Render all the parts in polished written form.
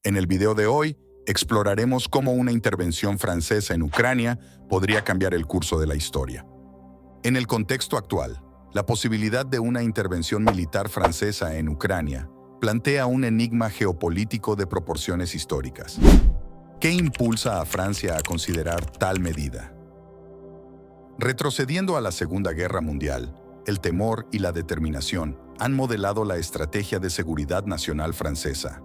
En el video de hoy, exploraremos cómo una intervención francesa en Ucrania podría cambiar el curso de la historia. En el contexto actual, la posibilidad de una intervención militar francesa en Ucrania plantea un enigma geopolítico de proporciones históricas. ¿Qué impulsa a Francia a considerar tal medida? Retrocediendo a la Segunda Guerra Mundial, el temor y la determinación han modelado la estrategia de seguridad nacional francesa.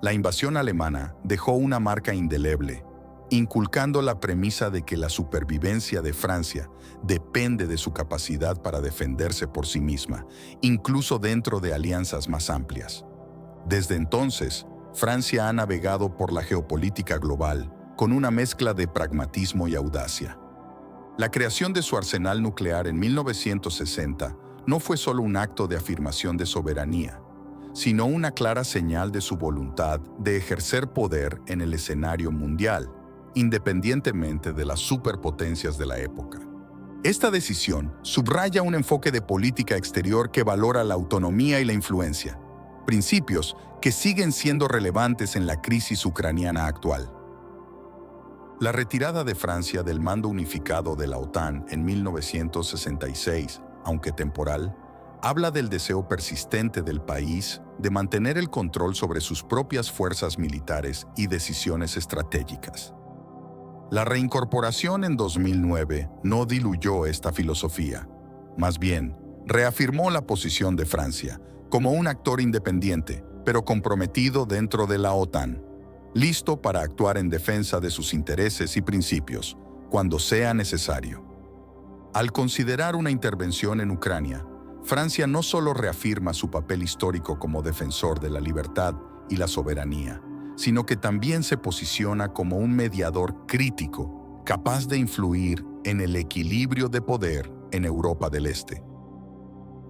La invasión alemana dejó una marca indeleble, inculcando la premisa de que la supervivencia de Francia depende de su capacidad para defenderse por sí misma, incluso dentro de alianzas más amplias. Desde entonces, Francia ha navegado por la geopolítica global con una mezcla de pragmatismo y audacia. La creación de su arsenal nuclear en 1960 no fue solo un acto de afirmación de soberanía, sino una clara señal de su voluntad de ejercer poder en el escenario mundial, independientemente de las superpotencias de la época. Esta decisión subraya un enfoque de política exterior que valora la autonomía y la influencia, principios que siguen siendo relevantes en la crisis ucraniana actual. La retirada de Francia del mando unificado de la OTAN en 1966, aunque temporal, habla del deseo persistente del país de mantener el control sobre sus propias fuerzas militares y decisiones estratégicas. La reincorporación en 2009 no diluyó esta filosofía. Más bien, reafirmó la posición de Francia como un actor independiente, pero comprometido dentro de la OTAN, listo para actuar en defensa de sus intereses y principios, cuando sea necesario. Al considerar una intervención en Ucrania, Francia no solo reafirma su papel histórico como defensor de la libertad y la soberanía, sino que también se posiciona como un mediador crítico, capaz de influir en el equilibrio de poder en Europa del Este.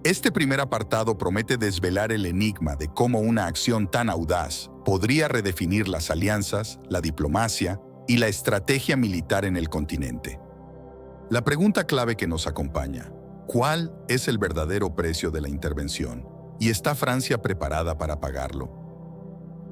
Este primer apartado promete desvelar el enigma de cómo una acción tan audaz podría redefinir las alianzas, la diplomacia y la estrategia militar en el continente. La pregunta clave que nos acompaña: ¿cuál es el verdadero precio de la intervención? ¿Y está Francia preparada para pagarlo?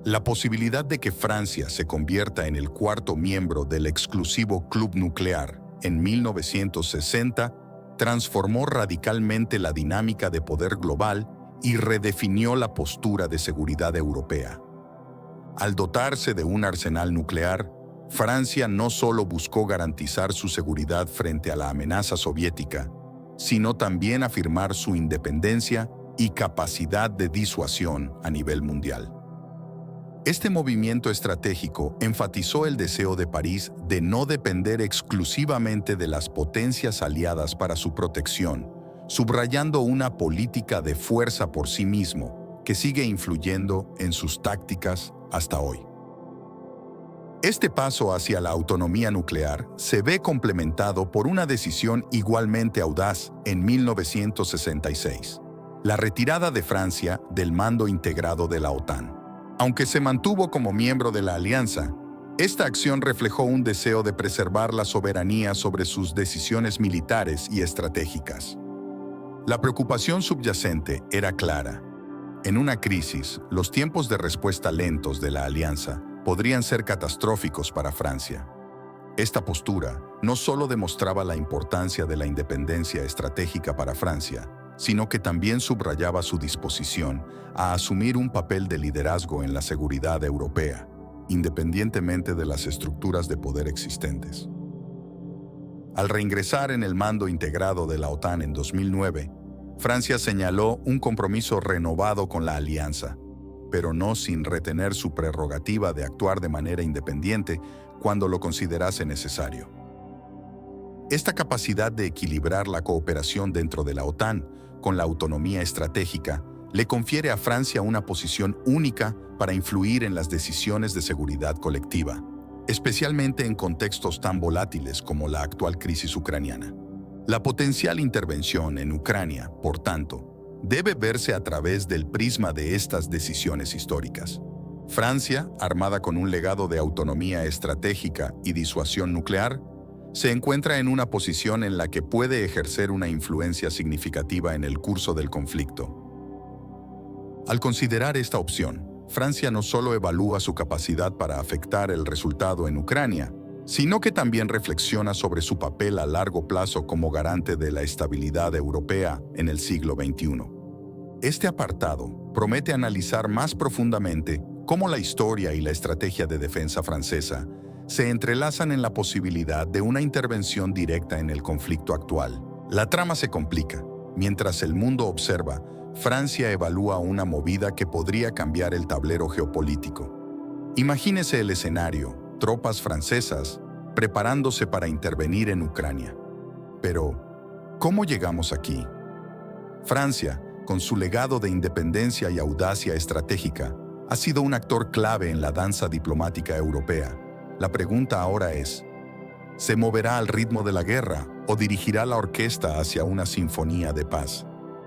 La posibilidad de que Francia se convierta en el cuarto miembro del exclusivo club nuclear en 1960 transformó radicalmente la dinámica de poder global y redefinió la postura de seguridad europea. Al dotarse de un arsenal nuclear, Francia no solo buscó garantizar su seguridad frente a la amenaza soviética, sino también afirmar su independencia y capacidad de disuasión a nivel mundial. Este movimiento estratégico enfatizó el deseo de París de no depender exclusivamente de las potencias aliadas para su protección, subrayando una política de fuerza por sí mismo que sigue influyendo en sus tácticas hasta hoy. Este paso hacia la autonomía nuclear se ve complementado por una decisión igualmente audaz en 1966, la retirada de Francia del mando integrado de la OTAN. Aunque se mantuvo como miembro de la alianza, esta acción reflejó un deseo de preservar la soberanía sobre sus decisiones militares y estratégicas. La preocupación subyacente era clara. En una crisis, los tiempos de respuesta lentos de la alianza podrían ser catastróficos para Francia. Esta postura no solo demostraba la importancia de la independencia estratégica para Francia, sino que también subrayaba su disposición a asumir un papel de liderazgo en la seguridad europea, independientemente de las estructuras de poder existentes. Al reingresar en el mando integrado de la OTAN en 2009, Francia señaló un compromiso renovado con la alianza, pero no sin retener su prerrogativa de actuar de manera independiente cuando lo considerase necesario. Esta capacidad de equilibrar la cooperación dentro de la OTAN con la autonomía estratégica le confiere a Francia una posición única para influir en las decisiones de seguridad colectiva, especialmente en contextos tan volátiles como la actual crisis ucraniana. La potencial intervención en Ucrania, por tanto, debe verse a través del prisma de estas decisiones históricas. Francia, armada con un legado de autonomía estratégica y disuasión nuclear, se encuentra en una posición en la que puede ejercer una influencia significativa en el curso del conflicto. Al considerar esta opción, Francia no solo evalúa su capacidad para afectar el resultado en Ucrania, sino que también reflexiona sobre su papel a largo plazo como garante de la estabilidad europea en el siglo XXI. Este apartado promete analizar más profundamente cómo la historia y la estrategia de defensa francesa se entrelazan en la posibilidad de una intervención directa en el conflicto actual. La trama se complica. Mientras el mundo observa, Francia evalúa una movida que podría cambiar el tablero geopolítico. Imagínese el escenario: tropas francesas preparándose para intervenir en Ucrania. Pero, ¿cómo llegamos aquí? Francia, con su legado de independencia y audacia estratégica, ha sido un actor clave en la danza diplomática europea. La pregunta ahora es: ¿se moverá al ritmo de la guerra o dirigirá la orquesta hacia una sinfonía de paz?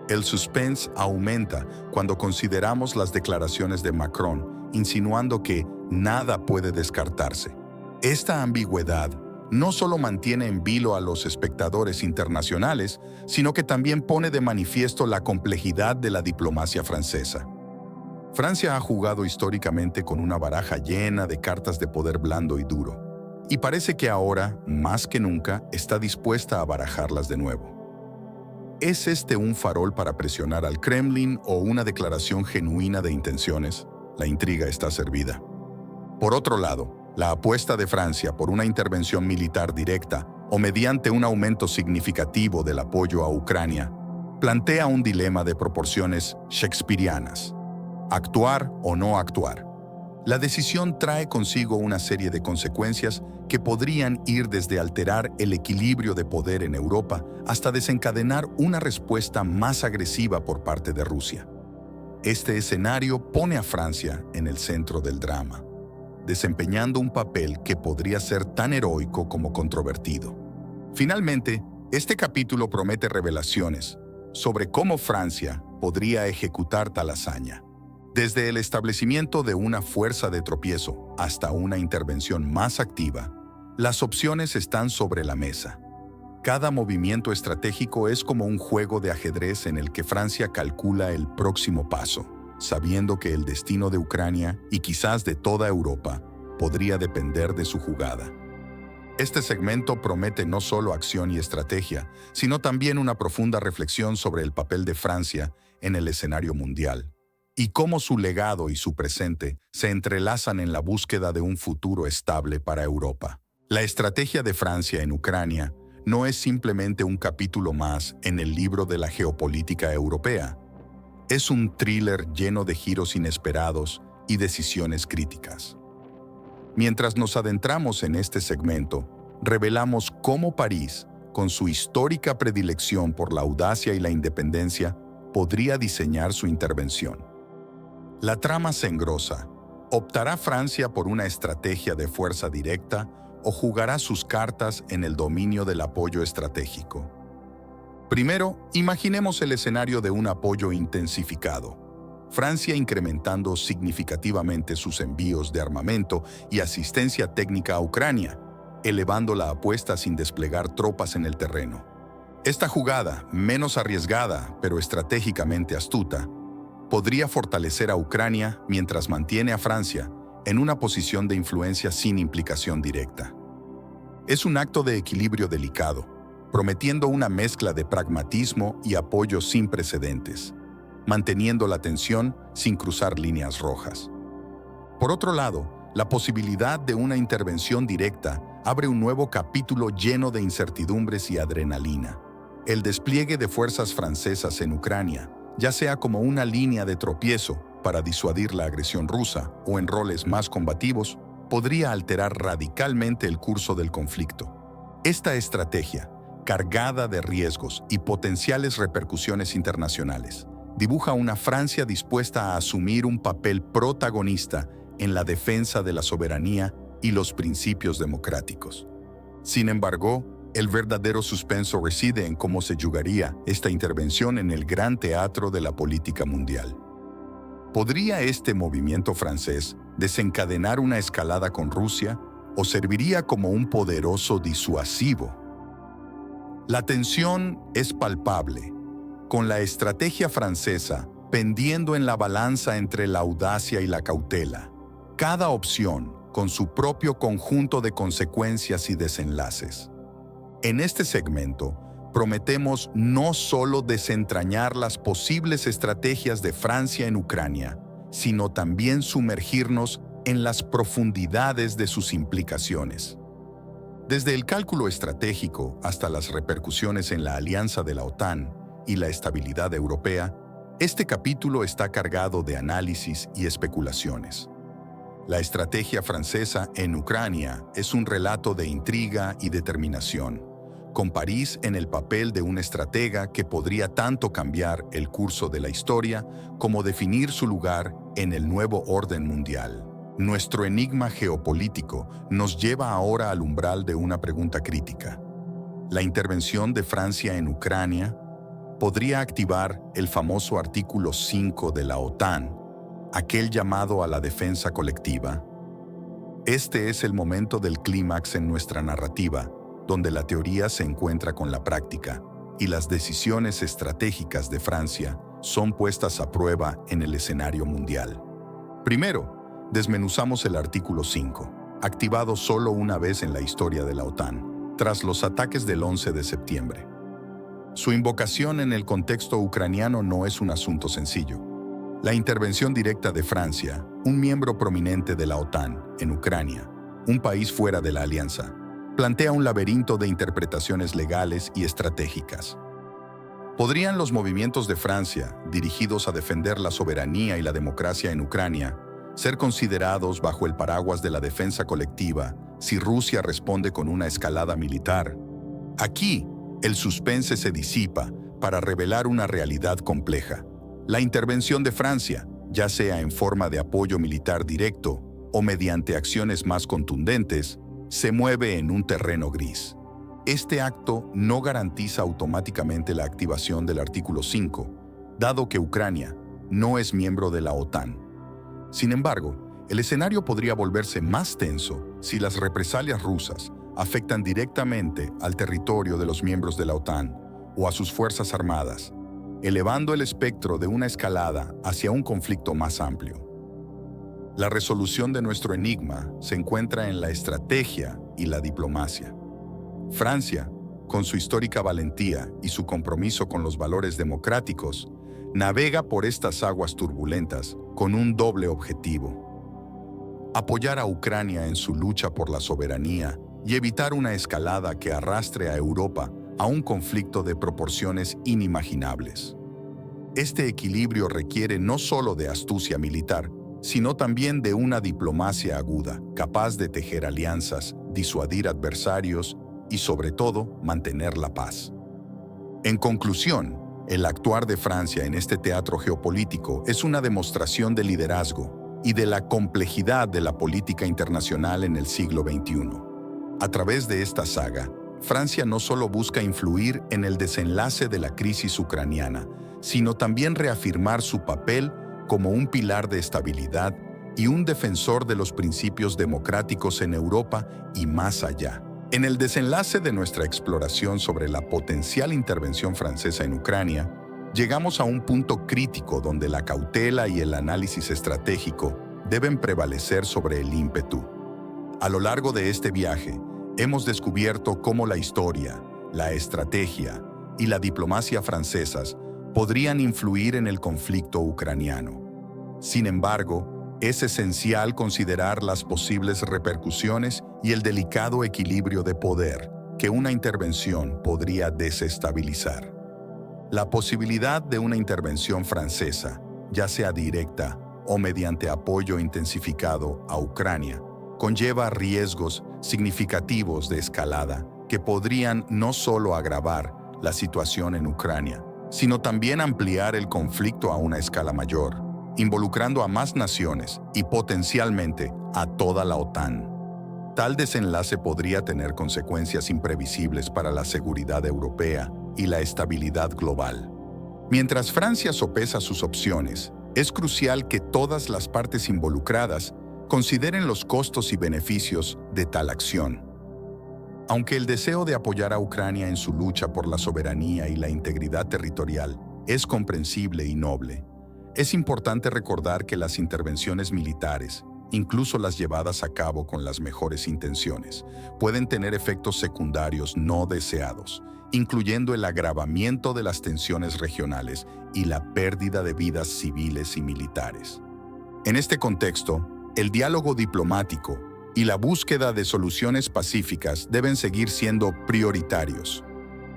El suspense aumenta cuando consideramos las declaraciones de Macron, insinuando que nada puede descartarse. Esta ambigüedad no solo mantiene en vilo a los espectadores internacionales, sino que también pone de manifiesto la complejidad de la diplomacia francesa. Francia ha jugado históricamente con una baraja llena de cartas de poder blando y duro, y parece que ahora, más que nunca, está dispuesta a barajarlas de nuevo. ¿Es este un farol para presionar al Kremlin o una declaración genuina de intenciones? La intriga está servida. Por otro lado, la apuesta de Francia por una intervención militar directa o mediante un aumento significativo del apoyo a Ucrania plantea un dilema de proporciones shakespearianas: ¿actuar o no actuar? La decisión trae consigo una serie de consecuencias que podrían ir desde alterar el equilibrio de poder en Europa hasta desencadenar una respuesta más agresiva por parte de Rusia. Este escenario pone a Francia en el centro del drama, desempeñando un papel que podría ser tan heroico como controvertido. Finalmente, este capítulo promete revelaciones sobre cómo Francia podría ejecutar tal hazaña. Desde el establecimiento de una fuerza de tropiezo hasta una intervención más activa, las opciones están sobre la mesa. Cada movimiento estratégico es como un juego de ajedrez en el que Francia calcula el próximo paso, sabiendo que el destino de Ucrania y quizás de toda Europa podría depender de su jugada. Este segmento promete no solo acción y estrategia, sino también una profunda reflexión sobre el papel de Francia en el escenario mundial y cómo su legado y su presente se entrelazan en la búsqueda de un futuro estable para Europa. La estrategia de Francia en Ucrania no es simplemente un capítulo más en el libro de la geopolítica europea. Es un thriller lleno de giros inesperados y decisiones críticas. Mientras nos adentramos en este segmento, revelamos cómo París, con su histórica predilección por la audacia y la independencia, podría diseñar su intervención. La trama se engrosa. ¿Optará Francia por una estrategia de fuerza directa o jugará sus cartas en el dominio del apoyo estratégico? Primero, imaginemos el escenario de un apoyo intensificado. Francia incrementando significativamente sus envíos de armamento y asistencia técnica a Ucrania, elevando la apuesta sin desplegar tropas en el terreno. Esta jugada, menos arriesgada pero estratégicamente astuta, podría fortalecer a Ucrania mientras mantiene a Francia en una posición de influencia sin implicación directa. Es un acto de equilibrio delicado, prometiendo una mezcla de pragmatismo y apoyo sin precedentes, manteniendo la tensión sin cruzar líneas rojas. Por otro lado, la posibilidad de una intervención directa abre un nuevo capítulo lleno de incertidumbres y adrenalina. El despliegue de fuerzas francesas en Ucrania, ya sea como una línea de tropiezo para disuadir la agresión rusa o en roles más combativos, podría alterar radicalmente el curso del conflicto. Esta estrategia, cargada de riesgos y potenciales repercusiones internacionales, dibuja una Francia dispuesta a asumir un papel protagonista en la defensa de la soberanía y los principios democráticos. Sin embargo, el verdadero suspenso reside en cómo se jugaría esta intervención en el gran teatro de la política mundial. ¿Podría este movimiento francés desencadenar una escalada con Rusia o serviría como un poderoso disuasivo? La tensión es palpable. Con la estrategia francesa, pendiendo en la balanza entre la audacia y la cautela, cada opción con su propio conjunto de consecuencias y desenlaces. En este segmento, prometemos no solo desentrañar las posibles estrategias de Francia en Ucrania, sino también sumergirnos en las profundidades de sus implicaciones. Desde el cálculo estratégico hasta las repercusiones en la alianza de la OTAN y la estabilidad europea, este capítulo está cargado de análisis y especulaciones. La estrategia francesa en Ucrania es un relato de intriga y determinación, con París en el papel de un estratega que podría tanto cambiar el curso de la historia como definir su lugar en el nuevo orden mundial. Nuestro enigma geopolítico nos lleva ahora al umbral de una pregunta crítica. ¿La intervención de Francia en Ucrania podría activar el famoso artículo 5 de la OTAN, aquel llamado a la defensa colectiva? Este es el momento del clímax en nuestra narrativa, donde la teoría se encuentra con la práctica y las decisiones estratégicas de Francia son puestas a prueba en el escenario mundial. Primero, desmenuzamos el artículo 5, activado solo una vez en la historia de la OTAN, tras los ataques del 11 de septiembre. Su invocación en el contexto ucraniano no es un asunto sencillo. La intervención directa de Francia, un miembro prominente de la OTAN, en Ucrania, un país fuera de la alianza, plantea un laberinto de interpretaciones legales y estratégicas. ¿Podrían los movimientos de Francia, dirigidos a defender la soberanía y la democracia en Ucrania, ser considerados bajo el paraguas de la defensa colectiva si Rusia responde con una escalada militar? Aquí, el suspense se disipa para revelar una realidad compleja. La intervención de Francia, ya sea en forma de apoyo militar directo o mediante acciones más contundentes, se mueve en un terreno gris. Este acto no garantiza automáticamente la activación del artículo 5, dado que Ucrania no es miembro de la OTAN. Sin embargo, el escenario podría volverse más tenso si las represalias rusas afectan directamente al territorio de los miembros de la OTAN o a sus fuerzas armadas, elevando el espectro de una escalada hacia un conflicto más amplio. La resolución de nuestro enigma se encuentra en la estrategia y la diplomacia. Francia, con su histórica valentía y su compromiso con los valores democráticos, navega por estas aguas turbulentas con un doble objetivo: apoyar a Ucrania en su lucha por la soberanía y evitar una escalada que arrastre a Europa a un conflicto de proporciones inimaginables. Este equilibrio requiere no solo de astucia militar, sino también de una diplomacia aguda, capaz de tejer alianzas, disuadir adversarios y, sobre todo, mantener la paz. En conclusión, el actuar de Francia en este teatro geopolítico es una demostración de liderazgo y de la complejidad de la política internacional en el siglo XXI. A través de esta saga, Francia no solo busca influir en el desenlace de la crisis ucraniana, sino también reafirmar su papel como un pilar de estabilidad y un defensor de los principios democráticos en Europa y más allá. En el desenlace de nuestra exploración sobre la potencial intervención francesa en Ucrania, llegamos a un punto crítico donde la cautela y el análisis estratégico deben prevalecer sobre el ímpetu. A lo largo de este viaje, hemos descubierto cómo la historia, la estrategia y la diplomacia francesas podrían influir en el conflicto ucraniano. Sin embargo, es esencial considerar las posibles repercusiones y el delicado equilibrio de poder que una intervención podría desestabilizar. La posibilidad de una intervención francesa, ya sea directa o mediante apoyo intensificado a Ucrania, conlleva riesgos significativos de escalada que podrían no solo agravar la situación en Ucrania, sino también ampliar el conflicto a una escala mayor, involucrando a más naciones y potencialmente a toda la OTAN. Tal desenlace podría tener consecuencias imprevisibles para la seguridad europea y la estabilidad global. Mientras Francia sopesa sus opciones, es crucial que todas las partes involucradas consideren los costos y beneficios de tal acción. Aunque el deseo de apoyar a Ucrania en su lucha por la soberanía y la integridad territorial es comprensible y noble, Es importante recordar que las intervenciones militares, incluso las llevadas a cabo con las mejores intenciones, pueden tener efectos secundarios no deseados, incluyendo el agravamiento de las tensiones regionales y la pérdida de vidas civiles y militares. En este contexto, el diálogo diplomático y la búsqueda de soluciones pacíficas deben seguir siendo prioritarios.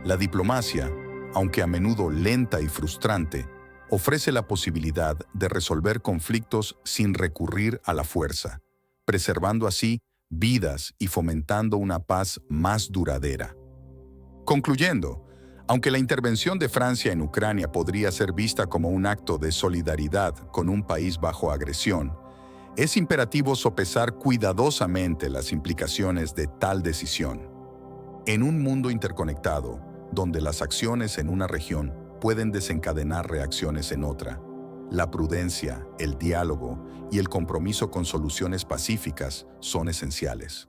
La diplomacia, aunque a menudo lenta y frustrante, ofrece la posibilidad de resolver conflictos sin recurrir a la fuerza, preservando así vidas y fomentando una paz más duradera. Concluyendo, aunque la intervención de Francia en Ucrania podría ser vista como un acto de solidaridad con un país bajo agresión, es imperativo sopesar cuidadosamente las implicaciones de tal decisión. En un mundo interconectado, donde las acciones en una región pueden desencadenar reacciones en otra, la prudencia, el diálogo y el compromiso con soluciones pacíficas son esenciales.